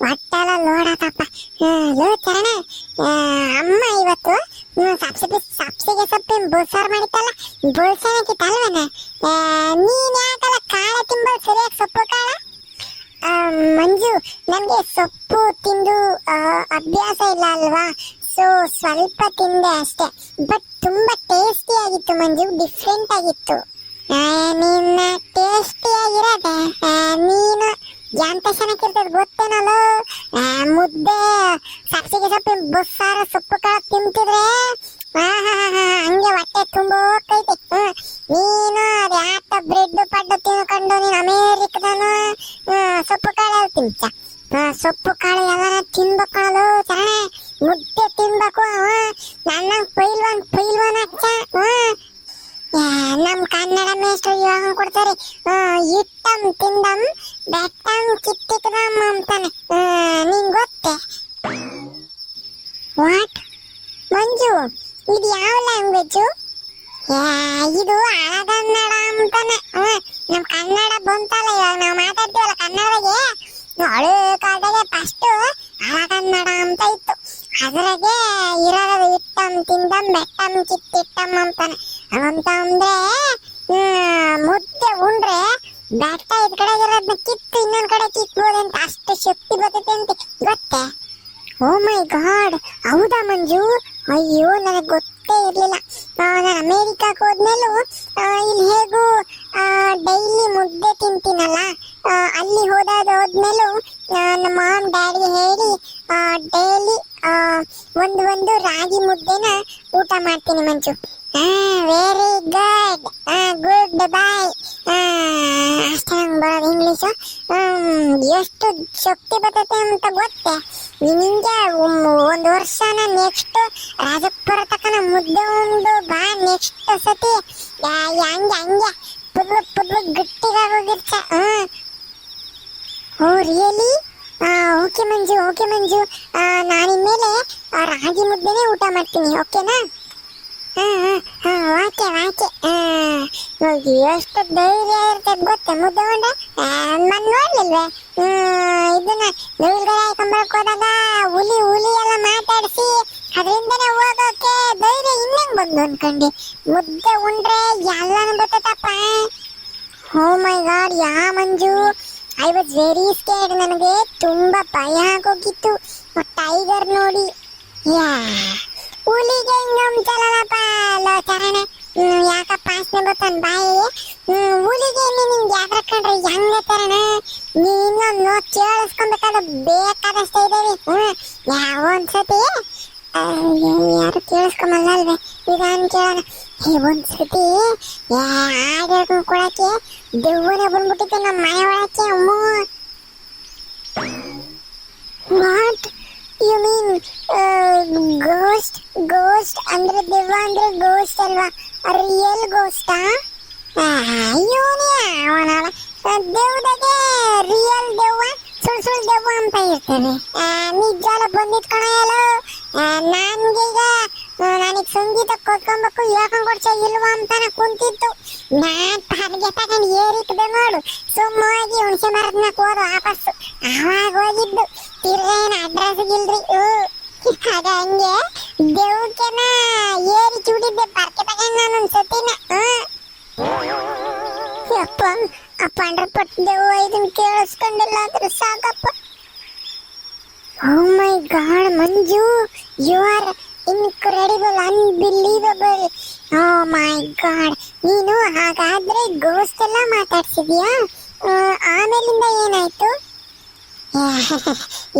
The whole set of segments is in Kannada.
ಹೊಟ್ಟೆಲ್ಲ ಲೋಡಾತಪ್ಪ. ಲೋ ಚರಣ, ಅಮ್ಮ ಇವತ್ತು ಸಬ್ಸಿಗೆ ಸೊಪ್ಪಿನ ಬುಲ್ಸಾರು ಮಾಡಿತ್ತಲ್ಲ, ಬುಲ್ಸನಕ್ಕಿತ್ತಲ್ವನ? ನೀನ್ ಯಾಕಲ್ಲ ಕಾಳ ತಿಂಬಲ್ ಸರಿಯಾಗಿ ಸೊಪ್ಪು ಕಾಳ? ಮಂಜು, ನಮ್ಗೆ ಸೊಪ್ಪು ತಿಂದು ಅಭ್ಯಾಸ ಇಲ್ಲ ಅಲ್ವಾ, ಸೊ ಸ್ವಲ್ಪ ತಿಂದೆ ಅಷ್ಟೇ. ಬಟ್ ತುಂಬಾ ಟೇಸ್ಟಿ ಆಗಿತ್ತು ಮಂಜು, ಡಿಫ್ರೆಂಟ್ ಆಗಿತ್ತು. ನಿನ್ನ ಟೇಸ್ಟಿ ಆಗಿರೋದೆ ನೀನು ಎಂತ ಚೆನ್ನಾಗಿರ್ತದೆ ಗೊತ್ತೇನಲ್ಲ. ಮುದ್ದೆ ಸಬ್ಸಿಗೆ ಸೊಪ್ಪಿನ ಬುಸ್ಸಾರು ಸೊಪ್ಪು ಕಾಳು ತಿಂತಿದ್ರೆ ಹಂಗೆ ಹೊಟ್ಟೆ ತುಂಬ ಹೋಗ್ತೈತಿ. ನೀನು ಅದು ಯಾಕ ಬ್ರೆಡ್ ಪಡ್ಡು ತಿನ್ಕೊಂಡು ನೀನು ಅಮೇರಿಕದನು ಸೊಪ್ಪು ಕಾಳು ತಿಂತ. ಸೊಪ್ಪು ಕಾಳು ಎಲ್ಲ ತಿನ್ಬೇಕು ಚರಣ, ಮುದ್ದೆ ತಿನ್ಬೇಕು. ನನ್ನ ಪೈಲ್ವಾನ್ ಅಚ್ಚ. ನಮ್ ಕನ್ನಡ ಮೇಷ್ಟ್ರು ಇವಾಗ ಕೊಡ್ತಾರೆ, ಇಟ್ಟಂ ತಿಂದಂ ಬೆಟ್ಟಂ ಕಿತ್ತಿಕದಂ ಅಂತಾನೆ. ನಿಂಗ್ ಗೊತ್ತೇ? ವಾಟ್ ಮಂಜು, ಇದು ಯಾವ ಲ್ಯಾಂಗ್ವೇಜು? ಇದು ಹಳಗನ್ನಡ ಅಂತಾನೆ. ನಮ್ ಕನ್ನಡ ಬಂತಲ್ಲ, ಇವಾಗ ನಾವು ಮಾತಾಡ್ತೀವಲ್ಲ ಕನ್ನಡಗೆ, ಹಳೆ ಕಾಲದಾಗೆ ಫಸ್ಟ್ ಹಳಗನ್ನಡ ಅಂತ ಇತ್ತು. ಅದ್ರಾಗೆ ಇರೋದು ಇಟ್ಟಂ ತಿಂದಂ ಬೆಟ್ಟಂ ಕಿತ್ತಿಟ್ಟಂ ಅಂತಾನೆ. ಅಂತ ಅಂದ್ರೆ ಮುದ್ದೆ ಉಂಡ್ರೆ ಬೆಟ್ಟ ಇದ್ ಕಡೆ ಇರೋದನ್ನ ಕಿತ್ತು ಇನ್ನೊಂದ್ ಕಡೆ ಕಿತ್ಬೋದಂತ, ಅಷ್ಟು ಶಕ್ತಿ ಬರ್ತೈತೆ ಅಂತ ಗೊತ್ತೇ? ಓ ಮೈ ಗಾಡ್, ಹೌದಾ ಮಂಜು? ಅಯ್ಯೋ, ನನಗೆ ಗೊತ್ತೇ ಇರ್ಲಿಲ್ಲ. ನಾನು ಅಮೇರಿಕಾಕ್ಕೆ ಹೋದ್ಮೇಲೂ ಇಲ್ಲಿ ಹೇಗೂ ಡೈಲಿ ಮುದ್ದೆ ತಿಂತೀನಲ್ಲ, ಅಲ್ಲಿ ಹೋದ್ಮೇಲೂ ನಮ್ಮ ಮಾಮ್ ಡ್ಯಾಡಿ ಹೇಳಿ ಡೈಲಿ ಒಂದು ರಾಗಿ ಮುದ್ದೆನ ಊಟ ಮಾಡ್ತೀನಿ ಮಂಜು. ವೆರಿ ಗುಡ್ ಬಾಯ್. ಅಷ್ಟೇ ನಂಗೆ ಬರೋದು ಇಂಗ್ಲೀಷು. ಎಷ್ಟು ಶಕ್ತಿ ಬರ್ತೈತೆ ಅಂತ ಗೊತ್ತೇ ನಿಂಗೆ? ಒಂದು ವರ್ಷನ ನೆಕ್ಸ್ಟ್ ರಾಜಪುರ ತಕನ ಮುದ್ದೆ ಉಂಡು ಬಾ, ನೆಕ್ಸ್ಟ್ ಸತಿ ಹಂಗೆ ಪುಡ್ಲು ಗಟ್ಟಿಗಾಗೋಗಿರ್ತ. Oh really? ಓಕೆ ಮಂಜು, ನಾನಿನ್ಮೇಲೆ ರಾಗಿ ಮುದ್ದೆನೇ ಊಟ ಮಾಡ್ತೀನಿ, ಓಕೆನಾ? ಓಕೆ. ಎಷ್ಟು ಧೈರ್ಯ ಇರ್ತದೆ ಗೊತ್ತೇ ಮುದ್ದೆ ಉಂಡೆ? ನಾನು ನೋಡ್ಲಿಲ್ವೇ ಇದನ್ನ ನವಿಲ್ಗಡೆ ಹಾಕೊಂಬರಕ್ ಹೋದಾಗ ಹುಲಿ ಎಲ್ಲ ಮಾತಾಡಿಸಿ ಅದರಿಂದನೇ ಹೋಗೋಕೆ ಧೈರ್ಯ ಇನ್ನಂಗ್ ಬಂದು ಅನ್ಕೊಂಡೆ. ಮುದ್ದೆ ಉಂಡ್ರೆ ಎಲ್ಲಾನು ಬರ್ತದಪ್ಪ. Oh my God, yeah Manju, I was very scared. ನನಗೆ ತುಂಬಾ ಭಯ ಆಗೋಗಿತ್ತು ಟೈಗರ್ ನೋಡಿ. ಹುಲಿಗೆ ಹಿಂಗಂತಲ್ಲಪ್ಪ ಚರಣ, ಯಾಕಪ್ಪ ಆಸನೆ ಬರ್ತಾನ ಬಾಯಿ? ಹುಲಿಗೆ ನಿಂಗೆ ಯಾಕ್ರ ಕಂಡ್ರೆ ಹೆಂಗ ಚರಣ? ನೀನು ಕೇಳಿಸ್ಕೊಬೇಕಾದ ಬೇಕಾದಷ್ಟೇ ಇದ್ದೇವೆ. ಒಂದ್ಸತಿ ಯಾರು ಕೇಳಿಸ್ಕೊಂಬಲ್ಲ ಅಲ್ವೇ, ಇದನ್ ಕೇಳೋಣ. ಒಂದ್ಸತಿ ಹಾಡು ಕೊಡಕ್ಕೆ ದೆವ್ವನೇ ಬಂದ್ಬಿಟ್ಟಿತ್ತು ನಮ್ಮ ಮನೆ ಒಳಕ್ಕೆ. What you mean? ಗೋಸ್ಟ್ ಅಂದ್ರೆ ದೆವ್ವ ಅಂದ್ರೆ ಗೋಸ್ಟ್ ಅಲ್ವಾ? ರಿಯಲ್ ಗೋಸ್ಟಾ? ಇವನೇ ಅವನಲ್ಲ, ದೆವ್ವದಾಗೆ ರಿಯಲ್ ದೆವ್ವ, ಸುಳ್ಳು ದೆವ್ವ ಅಂತ ಇರ್ತೇನೆ. ನಿಜಾಲ ಬಂದಿದ್ ಕಣಯಲ್ಲ. ನನಗೆ ಸಂಗೀತ ಕೊಟ್ಕೊಬೇಕು, ಹೇಳ್ಕೊಂಡ್ ಕೊಡ್ಸ ಇಲ್ವಾ ಅಂತಾನೆ ಕುಂತಿತ್ತು. ನಾನ್ ತಾರಿಗೆ ತಗೊಂಡು ಏರಿಕ್ದೆ ನೋಡು, ಸುಮ್ಮವಾಗಿ ಹುಣಸೆ ಮರದ್ನ ಹೋದು ವಾಪಸ್ಸು. ಅವಾಗ ಹೋಗಿದ್ದು ತಿರ್ಗೇನ ಅಡ್ರೆಸ್ ಇಲ್ರಿ. ಅದ ಹಂಗೆ ದೇವಕ್ಕೆನ ಏರಿ ಚೂಡಿದ್ದೆ ಪರ್ಕೆ ತಗೊಂಡು ನಾನೊಂದ್ ಸತಿನ. ಅಪ್ಪ ಅಂಡ್ರೆ ಪಟ್ಟು ದೇವ ಇದನ್ನ ಕೇಳಿಸ್ಕೊಂಡಿಲ್ಲ ಅಂದ್ರೆ ಸಾಕಪ್ಪ. Oh my God Manju, you are incredible, unbelievable. Oh my God, ನೀನು ಹಾಗಾದ್ರೆ ಗೋಸ್ಟ್ ಎಲ್ಲ ಮಾತಾಡ್ಸಿದ್ಯಾ? ಆಮೇಲಿಂದ ಏನಾಯ್ತು?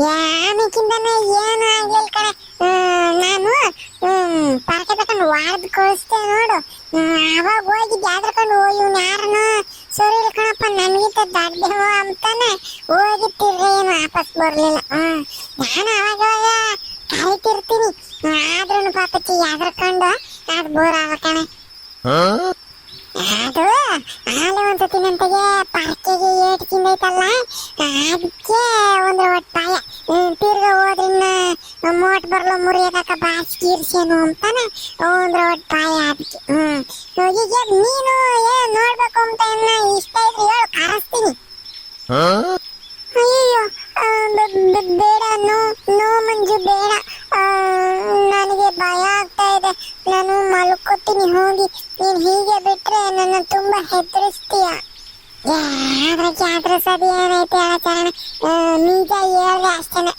ಯಾನಕ್ಕಿಂದನೇ ಏನು ಆಗಿಲ್ಲ ಕಣೆ. ನಾನು ಪರಕೆ ತಕೊಂಡು ವಾಡ್ದು ಕಳಿಸ್ತೆ ನೋಡು. ಅವಾಗ ಹೋಗಿದ್ದು ಯಾದ್ರಕೊಂಡು ಇವ್ನು ಯಾರನ್ನು ಸರಿ ಕಣಪ್ಪ ನನಗಿಂತ ದಡ್ಡವ ಅಂತಾನೆ ಹೋಗಿತ್ತಿರ್ರೆ ಏನು ವಾಪಸ್ ಬರ್ಲಿಲ್ಲ. ನಾನು ಅವಾಗ ಕಾಯ್ತಿರ್ತೀನಿ, ಆದ್ರೂ ಪಾಪಚ್ಚಿ ಯಾದ್ರಕೊಂಡು ಅದು ಬೋರ್ ಆಗ ಕಣೆ. ಅದು ಆಲೆ ಒಂದ್ಸತಿ ನಂತೆಗೆ ಪಾರ್ಕೆಗೆ ಏಟು ತಿಂದೈತಲ್ಲ, ಅದಕ್ಕೆ ಒಂದು ಒಟ್ಟಾಯ ತಿರ್ಗ ಹೋದ್ರಿನ್ನ ಮೋಟ್ ಬರ್ಲು ಮುರಿಯದಕ್ಕ ಬಾಸ್ಕೀರ್ಸೇನು ಅಂತಾನೆ ಒಂದ್ರ ಒಟ್ಟಾಯ ಅದಕ್ಕೆ. ಈಗ ನೀನು ಏನ್ ನೋಡ್ಬೇಕು ಅಂತ ಇಷ್ಟ ಇದ್ರೆ ಹೇಳು, ಕರೆಸ್ತೀನಿ. ಅಯ್ಯೋ ಬೇಡ, ನೋ ನೋ ಮಂಜು ಬೇಡ. ನನಗೆ ಭಯ ಆಗ್ತಾ ಇದೆ. ನಾನು ಮಲ್ಕೋತೀನಿ ಹೋಗಿ. ನೀನ್ ಹೀಗೆ ಬಿಟ್ರೆ ನನ್ನ ತುಂಬಾ ಹೆದರಿಸ್ತೀಯ. ಆದ್ರೆ ಸರಿ ಏನೈತೆ ಆಚರಣೆ, ನಿಜ ಹೇಳ್ದೆ ಅಷ್ಟೇನೆ.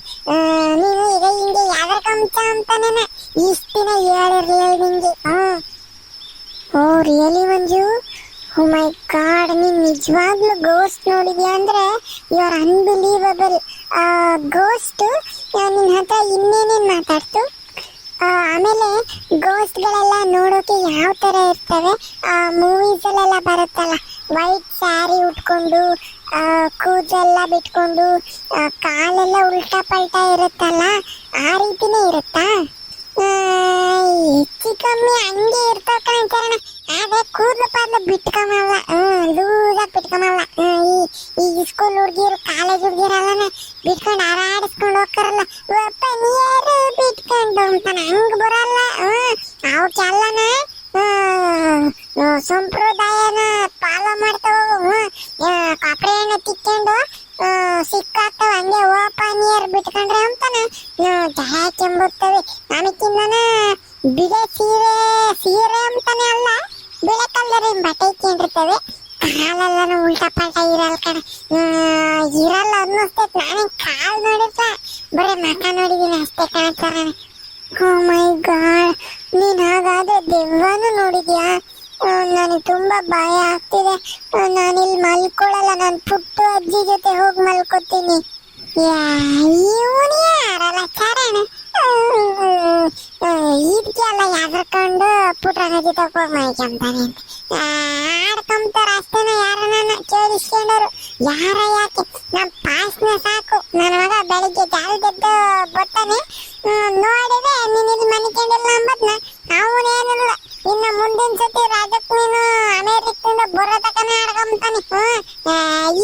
ನೀನು ಈಗ ಹಿಂಗೆ ಯಾವ್ದ್ರ ಕಂತ ಅಂತಾನೆ ಇಷ್ಟ ದಿನ ಹೇಳಿರ್ಲಿಲ್ಲ ನಿಂಗೆ. Oh really Manju? O my god, ನೀನ್ ನಿಜವಾಗ್ಲೂ ಗೋಸ್ಟ್ ನೋಡಿದ್ಯಾ ಅಂದ್ರೆ ಯು ಆರ್ ಅನ್ಬಿಲೀವಬಲ್. ಗೋಸ್ಟ್ ನಿನ್ನ ಹತ್ರ ಇನ್ನೇನೇನು ಮಾತಾಡ್ತು? ಆಮೇಲೆ ಗೋಸ್ಟ್ಗಳೆಲ್ಲ ನೋಡೋಕೆ ಯಾವ ಥರ ಇರ್ತವೆ? ಮೂವೀಸಲ್ಲೆಲ್ಲ ಬರುತ್ತಲ್ಲ, ವೈಟ್ ಸ್ಯಾರಿ ಉಟ್ಕೊಂಡು, ಕೂದಲೆಲ್ಲ ಬಿಟ್ಕೊಂಡು, ಕಾಲೆಲ್ಲ ಉಲ್ಟಾ ಪಲ್ಟಾ ಇರುತ್ತಲ್ಲ, ಆ ರೀತಿನೇ ಇರುತ್ತಾ? ಹೆಚ್ಚು ಕಮ್ಮಿ ಹಂಗೆ ಇರ್ತಾವ ಕಾಣ್ತಾರಣ. ಆದ್ರೆ ಕೂದಲು ಪಾದಲು ಬಿಟ್ಕೊಂಬಲ್ಲ, ಲೂಸಾಗಿ ಬಿಟ್ಕೊಂಬಲ್ಲ. ಈ ಸ್ಕೂಲ್ ಹುಡುಗಿರು, ಕಾಲೇಜ್ ಹುಡುಗಿರಲ್ಲ ಬಿಟ್ಕೊಂಡು ಹಾರಾಡಿಸ್ಕೊಂಡು ಹೋಗ್ತಾರಲ್ಲ, ಒಪ್ಪ ನೀರು ಬಿಟ್ಕೊಂಡು ಅಂತಾನೆ, ಹಂಗ್ ಬರಲ್ಲ. ಅವಕ್ಕೆಲ್ಲನ ಸಂಪ್ರದಾಯನ ಫಾಲೋ ಮಾಡ್ತಾವ. ಕಪಡೆ ಎಣ್ಣೆ ತಿಕ್ಕೊಂಡು ಸಿಕ್ಕಾಗ್ತಾವ, ಹಂಗೆ ಓಪನ್ ಇಯರ್ ಬಿಟ್ಕೊಂಡ್ರೆ ಅಂತಾನೆ ಜಹ ಕೆಂಬುತ್ತವೆ. ನಮಕಿನ್ನ ಬಿಳೆ ಸೀರೆ ಅಂತಾನೆ ಅಲ್ಲ, ಬಿಳೆ ಕಲ್ಲರ್ ಬಟ್ಟೆ ಇಕ್ಕೊಂಡಿರ್ತವೆ. ಕಾಲೆಲ್ಲ ಉಲ್ಟಾ ಪಲ್ಟಾ ಇರಲ್ಲ ಕಡೆ, ಇರಲ್ಲ ಅನ್ನಿಸ್ತೈತೆ. ನಾನೇ ಕಾಲು ನೋಡಿರ್ಲ, ಬರೀ ಮಕ ನೋಡಿದೀನಿ ಅಷ್ಟೇ ಕಾಣ್ತಾರ. ಓ ಮೈ ಗಾಡ್, ನೀನ್ ಹಾಗಾದ್ರೆ ದೆವ್ವನು ನೋಡಿದ್ಯಾ? ನನಗೆ ತುಂಬಾ ಭಯ ಆಗ್ತಿದೆ. ನಾನಿಲ್ಲಿ ಮಲ್ಕೊಳ್ಳಲ್ಲ, ನಾನು ಪುಟ್ಟು ಅಜ್ಜಿ ಜೊತೆ ಹೋಗಿ ಮಲ್ಕೋತೀನಿ. ಇವನು ಯಾರಲ್ಲ ಚರಣ, ಇದಕ್ಕೆಲ್ಲ ಯಾವ್ದ್ಕೊಂಡು ಪುಟ್ರನ ಜೊತೆ ಹೋಗಿ ಮಲ್ಕೊಂತಾನೆ ಅಂತ ಆಡ್ಕೊಂತಾರ ಅಷ್ಟೇನ. ಯಾರನ್ನ ಕೇಳಿಸ್ಕೊಂಡರು, ಯಾರ ಯಾಕೆ ನಮ್ಮ ಪಾಸ್ನ ಸಾಕು. ನನ್ನ ಮಗ ಬೆಳಿಗ್ಗೆ ಜಾಲದೆದ್ದು ಬರ್ತಾನೆ, ನೋಡಿದ್ರೆ ನೀನು ಇಲ್ಲಿ ಮನಿಕೊಂಡಿಲ್ಲ ಅಂಬದ್ನ ಅವನೇನಿಲ್ಲ. ಇನ್ನು ಮುಂದಿನ ಸತಿ ರಾಜಕ್ಕೆ ನೀನು ಅಮೇರಿಕದಿಂದ ಬರೋದಕ್ಕನ ಆಡ್ಕೊಂತಾನೆ.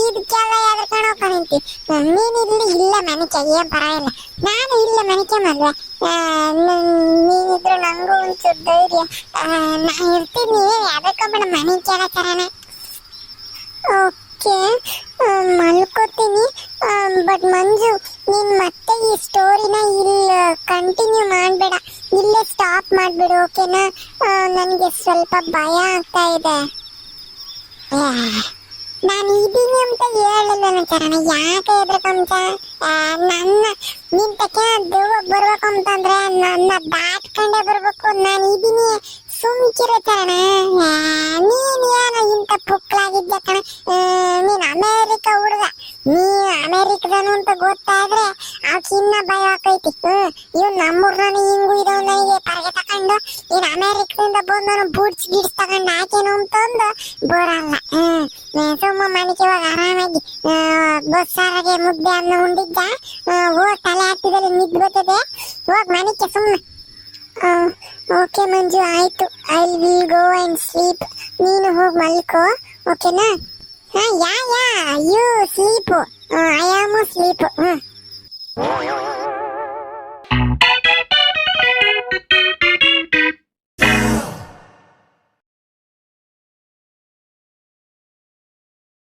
ಇದಕ್ಕೆಲ್ಲ ಎದ್ರಕೊಂಡು ಹೋಗ್ಕೊಂತಿ. ನೀನು ಇಲ್ಲಿ ಇಲ್ಲ ಮನಿಕೆ, ಏನ್ ಪರವಾಗಿಲ್ಲ, ನಾನು ಇಲ್ಲ ಮನಿಕೆ ಮದ್ವೆ. ನೀನಿದ್ರು ನಂಗೂ ಒಂಚೂರು ಧೈರ್ಯ, ನಾ ಇರ್ತೀನಿ. ಅದಕ್ಕೊಬ್ಬನ ಮನಿ ಕೇಳತ್ತಾರಣ. ಓಕೆ, ಮಲ್ಕೋತೀನಿ. ಬಟ್ ಮಂಜು, ನೀನ್ ಮತ್ತೆ ಈ ಸ್ಟೋರಿನ ಇಲ್ಲಿ ಕಂಟಿನ್ಯೂ ಮಾಡಬೇಡ, ಇಲ್ಲೇ ಸ್ಟಾಪ್ ಮಾಡಿಬಿಡು, ಓಕೆನಾ? ನನಗೆ ಸ್ವಲ್ಪ ಭಯ ಆಗ್ತಾ ಇದೆ. ನಾನು ಇದೀನಿ ಅಂತ ಹೇಳಿಲ್ಲ ಚರಣ, ಯಾಕೆ ಹೆದರ್ಕೊಂತ? ನನ್ನ ನಿನ್ ತಕ್ಕ ದೆವ್ವ ಬರ್ಬೇಕಂತಂದ್ರೆ ನನ್ನ ದಾಟ್ಕೊಂಡೇ ಬರ್ಬೇಕು. ನಾನು ಇದೀನಿ, ಸುಮ್ಕಿರೋ ಚರಣ. ನೀನ್ ಏನೋ ಇಂಥ ಪುಕ್ಲಾಗಿದ್ದ ಕಣ. ನೀನ್ ಅಮೇರಿಕ ಹುಡುಗ, ನೀ ಅಮೇರಿಕದನು ಅಂತ ಗೊತ್ತಾದ್ರೆ ಅವಕ್ಕೆ ಇನ್ನ ಭಯ ಆಕೈತಿ. ಇವ್ ನಮ್ಮೂರ್ನ ಹಿಂಗು ಇದಾವ್ ನನಗೆ ಪರಗೆ ತಕೊಂಡು, ಇನ್ ಅಮೇರಿಕದಿಂದ ಬಂದವನು ಬೂಟ್ಸ್ ಗಿಡ್ಸ್ ತಗೊಂಡು ಹಾಕೇನು ಅಂತಂದು ಬರಲ್ಲ. ಸುಮ್ಮ ಮನೆಗೆ ಹೋಗಿ ಆರಾಮಾಗಿ ಬಸ್ಸಾರಿಗೆ ಮುದ್ದೆ ಅನ್ನ ಉಂಡಿದ್ದ, ಹೋಗಿ ತಲೆ ಹಾಕಿದಲ್ಲಿ ನಿದ್ದು ಬರ್ತದೆ. ಹೋಗಿ ಮನೆಗೆ ಸುಮ್ಮನೆ. ಓಕೆ ಮಂಜು, ಆಯ್ತು. I will go and sleep. ನೀನು ಹೋಗಿ ಮಲ್ಕೋ, ಓಕೆನಾ? Yeah you sleep, I am sleep.